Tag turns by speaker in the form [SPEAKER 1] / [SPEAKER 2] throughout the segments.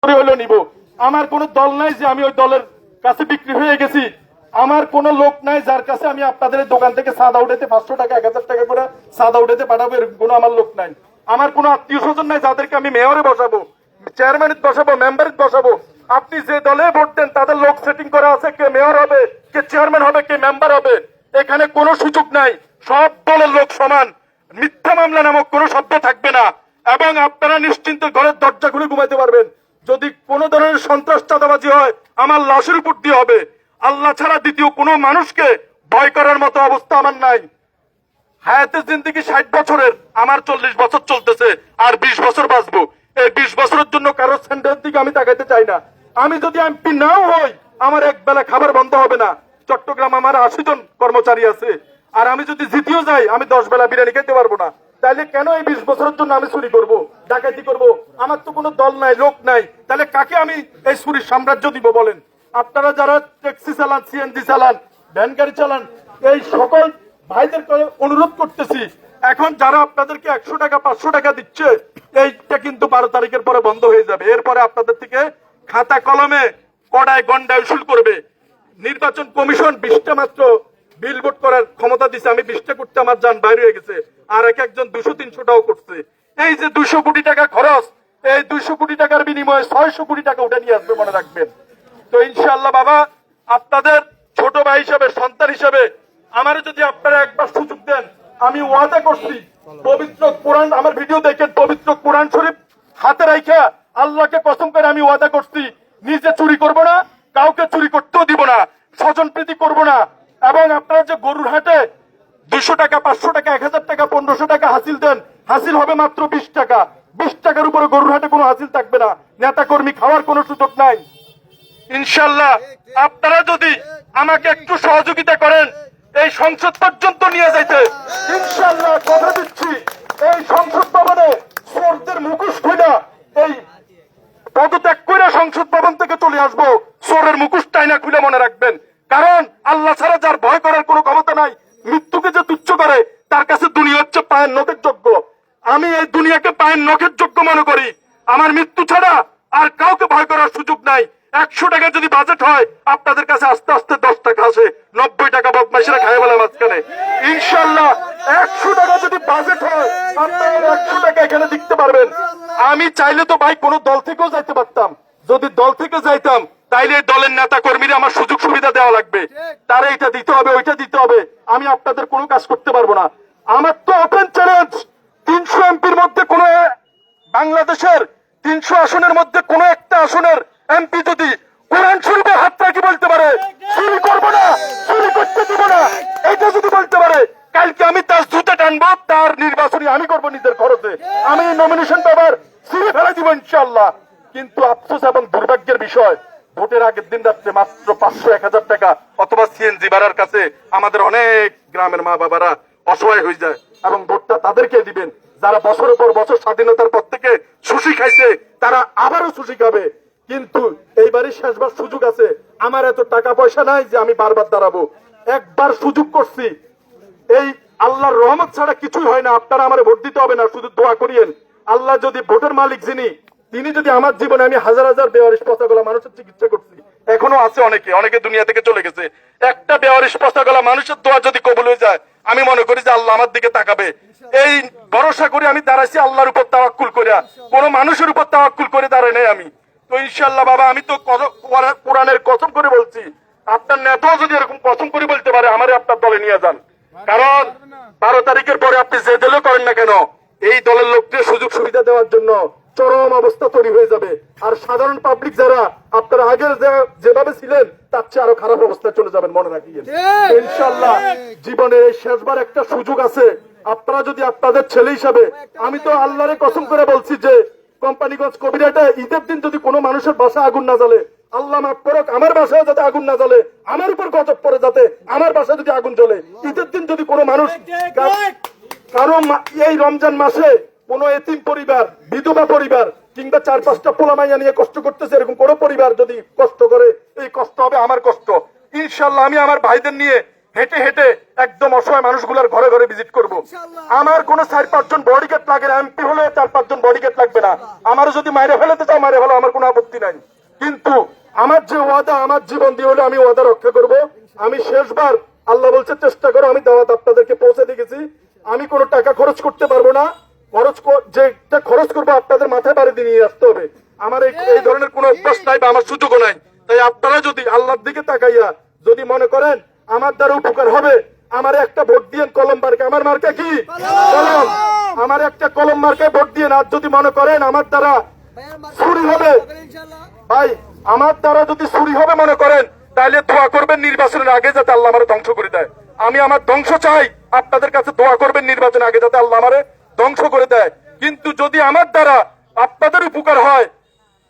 [SPEAKER 1] হইলো নিব। আমার কোনো দল নাই যে আমি ওই দলের কাছে বিক্রি হয়ে গেছি। আমার কোনো লোক নাই যার কাছে আমি আপনাদের দোকান থেকে সাদা উঠাতে 500 টাকা 1000 টাকা করে সাদা উঠাতে পাঠাবো, এরকম কোনো আমার লোক নাই। আমার কোনো আত্মীয় স্বজন নাই যাদেরকে আমি মেয়রে বসাবো, চেয়ারম্যান বসাবো, মেম্বার বসাবো। আপনি যে দলে ভোট দেন তাদের লোক সেটিং করা আছে, কে মেয়র হবে, কে চেয়ারম্যান হবে, কে মেম্বার হবে। এখানে কোনো সুযোগ নাই, সব দলের লোক সমান। মিথ্যা মামলা নামক কোনো শব্দ থাকবে না এবং আপনারা নিশ্চিন্তে ঘরের দরজা খুলে ঘুমাইতে পারবেন। যদি কোনো ধরনের সন্ত্রাস চাঁদাবাজি হয় আমার লাশের উপর দিয়ে হবে। আল্লাহ ছাড়া দ্বিতীয় কোনো মানুষকে ভয় করার মতো অবস্থা আমার নাই। হায়াতের জিন্দেগি 60 বছরের, আমার 40 বছর চলতেছে, আর 20 বছর বাঁচবো। এই 20 বছরের জন্য কারো সেন্টারের দিকে আমি তাকাইতে চাই না। আমি যদি এমপি নাও হই আমার এক বেলা খাবার বন্ধ হবে না। চট্টগ্রাম আমার 80 জন কর্মচারী আছে, আর আমি যদি জিতেও যাই আমি 10 বেলা বিরিয়ানি খেতে পারবো না। তাহলে কেন এই 20 বছরের জন্য আমি চুরি করব, ডাকাতি করব? আমার তো কোনো দল নাই, লোক নাই, তাহলে কাকে আমি এই চুরির সাম্রাজ্য দিব বলেন? আপনারা যারা ট্যাক্সি চালান, সিএনজি চালান, ভ্যান গাড়ি চালান, এই সকল ভাইদেরকে অনুরোধ করতেছি, এখন যারা আপনাদেরকে 100 টাকা 500 টাকা দিচ্ছে এইটা কিন্তু 12 তারিখের পরে বন্ধ হয়ে যাবে। এরপরে আপনাদের থেকে খাতা কলমে কড়ায় গন্ডায় উসুল করবে। নির্বাচন কমিশন 20টা মাত্র বিলবোর্ড করার ক্ষমতা দিছে, আমি 20টা করতে আমার যান বাইরে হয়ে গেছে, আর এক একজন 200-300টাও করছে। এই যে 200 কোটি টাকা খরচ, এই 200 কোটি টাকার বিনিময়ে 600 কোটি টাকা উঠে নিয়ে আসবে, মনে রাখবেন। তো ইনশাআল্লাহ বাবা, আপনাদের ছোট ভাই হিসাবে, সন্তান হিসাবে আমার যদি আপনারা একবার সুযোগ দেন, আমি ওয়াদা করছি পবিত্র কোরআন, আমার ভিডিও দেখেন, পবিত্র কোরআন শরীফ হাতে রাখা আল্লাহকে কসম করে আমি ওয়াদা করছি নিজে চুরি করব না, কাউকে চুরি করতেও দিব না, স্বজন প্রীতি করব না। এবং আপনারা যে গরুর হাটে 200 টাকা 500 টাকা 1000 টাকা 1500 টাকা হাসিল দেন, হাসিল হবে মাত্র 20 টাকা। 20 টাকার উপরে গরুর হাটে কোনো হাসিল থাকবে না, নেতা কর্মী খাওয়ার কোনো সুযোগ নাই। ইনশাআল্লাহ আপনারা যদি আমাকে একটু সহযোগিতা করেন এই সংসদ পর্যন্ত নিয়ে যাইতে, ইনশাআল্লাহ কথা দিচ্ছি এই সংসদ ভবনে চোরদের মুখোশ খুলে এই পদত্যাগ করে সংসদ ভবন থেকে চলে আসবো, চোরের মুখোশটাই না খুলে, মনে রাখবেন। কারণ আল্লাহ ছাড়া যার ভয় করার কোনো ক্ষমতা নাই, মৃত্যুকে যে তুচ্ছ করে তার কাছে দুনিয়া হচ্ছে পায়ের নখের যোগ্য। আমি এই দুনিয়াকে পায়ের নখের যোগ্য মনে করি। আমার মৃত্যু ছাড়া আর কাউকে ভয় করার সুযোগ নাই। 100 টাকা যদি বাজেট হয় আপনাদের কাছে আস্তে আস্তে 10 টাকা আসে, 90 টাকা বদমাইশেরা খায় বলে মাঝখানে। ইনশাআল্লাহ 100 টাকা যদি বাজেট হয় আপনারা 100 টাকা এখানে দিতে পারবেন। আমি চাইলে তো ভাই কোনো দল থেকেও যাইতে পারতাম, যদি দল থেকে যাইতাম তাইলে দলের নেতা কর্মীরা আমার সুযোগ সুবিধা দেওয়া লাগবে, তারা এটা দিতে হবে, ওইটা দিতে হবে। আমি আপনাদের কোনো কাজ করতে পারবো না। আমার তো ওপেন চ্যালেঞ্জ, 300 এমপির মধ্যে কোন বাংলাদেশের 300 আসনের মধ্যে কোন একটা আসনের এমপি যদি কোরআন শরীফে হাত রাখি বলতে পারে চুরি করবো না, চুরি করতে দিব না, এটা যদি বলতে পারে, কালকে আমি তার জুতা টানবো, তার নির্বাচনী আমি করবো নিজের খরচে, আমি নমিনেশন পেপার ছিঁড়ে ফেলে দিব ইনশাআল্লাহ। কিন্তু আফসোস এবং দুর্ভাগ্যের বিষয়, ভোটের আগের দিন রাত্রে মাত্র 500-1000 টাকা অথবা সিএনজি ভাড়ার কাছে আমাদের অনেক গ্রামের মা বাবারা অসহায় হয়ে যায়। এবং ভোটটা তাদেরকে দিবেন যারা বছরের পর বছর স্বাধীনতার পর থেকে সুশি খাইছে, তারা আবারও সুশি খাবে। কিন্তু এইবারই শেষবার সুযোগ আছে। আমার এত টাকা পয়সা নাই যে আমি বারবার দাঁড়াবো, একবার সুযোগ করছি। এই আল্লাহর রহমত ছাড়া কিছুই হয় না। আপনারা আমার ভোট দিতে হবে না, শুধু দোয়া করিয়েন। আল্লাহ যদি ভোটের মালিক যিনি, তিনি যদি আমার জীবনে, আমি হাজার হাজার বেওয়ারিশ পচাগলা মানুষের চিকিৎসা করছি, এখনো আছে অনেকে দুনিয়া থেকে চলে গেছে। একটা বেওয়ারিশ পচাগলা মানুষের দোয়া যদি কবুল হয়ে যায়, আমি মনে করি যে আল্লাহ আমার দিকে তাকাবে। এই ভরসা করে আমি দাঁড়াইছি আল্লাহর উপর তাওয়াক্কুল করে, কোন মানুষের উপর তাওয়াক্কুল করে দাঁড়াই নাই আমি। তো ইনশাআল্লাহ বাবা, আমি তো কোরআনের কসম করে বলছি, আপনার নেতাও যদি এরকম কসম করে বলতে পারে আমারে আপনার দলে নিয়ে যান। কারণ 12 তারিখের পরে আপনি যে দলে করেন না কেন, এই দলের লোকদের সুযোগ সুবিধা দেওয়ার জন্য চরম অবস্থা তৈরি হয়ে যাবে। আর সাধারণ পাবলিক যারা আপনারা আগের যেভাবে ছিলেন তার চেয়ে আরো খারাপ অবস্থায় চলে যাবেন, মনে রাখিয়েন। ইনশাআল্লাহ জীবনের এই শেষবার একটা সুযোগ আছে। আপনারা যদি আপনাদের ছেলে হিসাবে, আমি তো আল্লাহরে কসম করে বলছি যে কোম্পানিগঞ্জ কবিরাটে ঈদের দিন যদি কোনো মানুষের বাসায় আগুন না জ্বলে, আল্লাহ মাফ করুক, আমার বাসায় যাতে আগুন না জ্বলে, আমার উপর গজব পড়ে, যাতে আমার বাসায় যদি আগুন জ্বলে, ঈদের দিন যদি কোনো মানুষ কারো এই রমজান মাসে কোন এতিম পরিবার, বিধবা পরিবার কিংবা 4-5টা পোলা মাইয়া নিয়ে কষ্ট করতেছে, এরকম কোন পরিবার যদি কষ্ট করে, এই কষ্ট হবে আমার কষ্ট। ইনশাআল্লাহ আমি আমার ভাইদের নিয়ে হেঁটে হেঁটে একদম অসহায় মানুষগুলোর ঘরে ঘরে ভিজিট করব। আমার কোনো 4-5 জন বডিগার্ড লাগে না, এমপি হলে 4-5 জন বডিগার্ড লাগবে না। আমারও যদি মাইরে ফেলাতে চাও মাইরে ফেলো, আমার কোনো আপত্তি নাই। কিন্তু আমার যে ওয়াদা, আমার জীবন দিয়ে হলে আমি ওয়াদা রক্ষা করব। আমি শেষবার আল্লাহ বলছে চেষ্টা করো, আমি দাওয়াত আপনাদেরকে পৌঁছে দিয়ে গেছি। আমি কোনো টাকা খরচ করতে পারবো না, যেটা খরচ করবো আপনাদের মাথায় বাড়ি দিয়ে নিয়ে আসতে হবে। আমার এই ধরনের কোনো অভ্যাস নাই বা আমার সুযোগও নাই। তাই আপনারা যদি আল্লাহর দিকে তাকাইয়া যদি মনে করেন আমার দ্বারা উপকার হবে, আমার একটা ভোট দিয়ে কলম মার্কা। আমার মার্কা কি? কলম। আমার একটা কলম মার্কায় ভোট দিয়ে। আর যদি মনে করেন আমার দ্বারা চুরি হবে, ভাই আমার দ্বারা যদি চুরি হবে মনে করেন, তাহলে দোয়া করবেন নির্বাচনের আগে যাতে আল্লাহ আমারে ধ্বংস করে দেয়। আমি আমার ধ্বংস চাই, আপনাদের কাছে দোয়া করবেন নির্বাচনের আগে যাতে আল্লাহ আমারে ধ্বংস করে দেয়। কিন্তু যদি আমার দ্বারা আপনাদের উপকার হয়,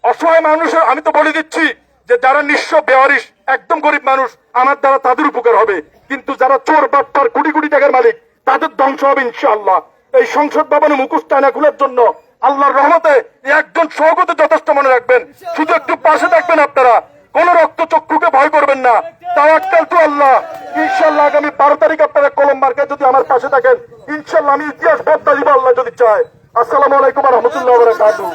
[SPEAKER 1] অসহায় মানুষের, আমি তো বলে দিচ্ছি যে যারা নিঃস্ব বেওয়ারিশ একদম গরিব মানুষ, আমার দ্বারা তাদের উপকার হবে। কিন্তু যারা চোর বাটপার কোটি কোটি টাকার মালিক, তাদের ধ্বংস হবে ইনশাআল্লাহ। এই সংসদ ভবনে মুখোশ টানা খোলার জন্য আল্লাহর রহমতে একজন সহগত যথেষ্ট, মনে রাখবেন। শুধু একটু পাশে থাকবেন আপনারা, কোন রক্ত চক্ষুকে ভয় করবেন না। তাওয়াক্কাল টু আল্লাহ। ইনশাআল্লাহ আগামী 12 তারিখ আপনারা কলম মার্কায় যদি আমার পাশে থাকেন, ইনশাআল্লাহ আমি ইতিহাস বদলা দিব আল্লাহ যদি চায়। আসসালামু আলাইকুম ওয়া রাহমাতুল্লাহি ওয়া বারাকাতুহু।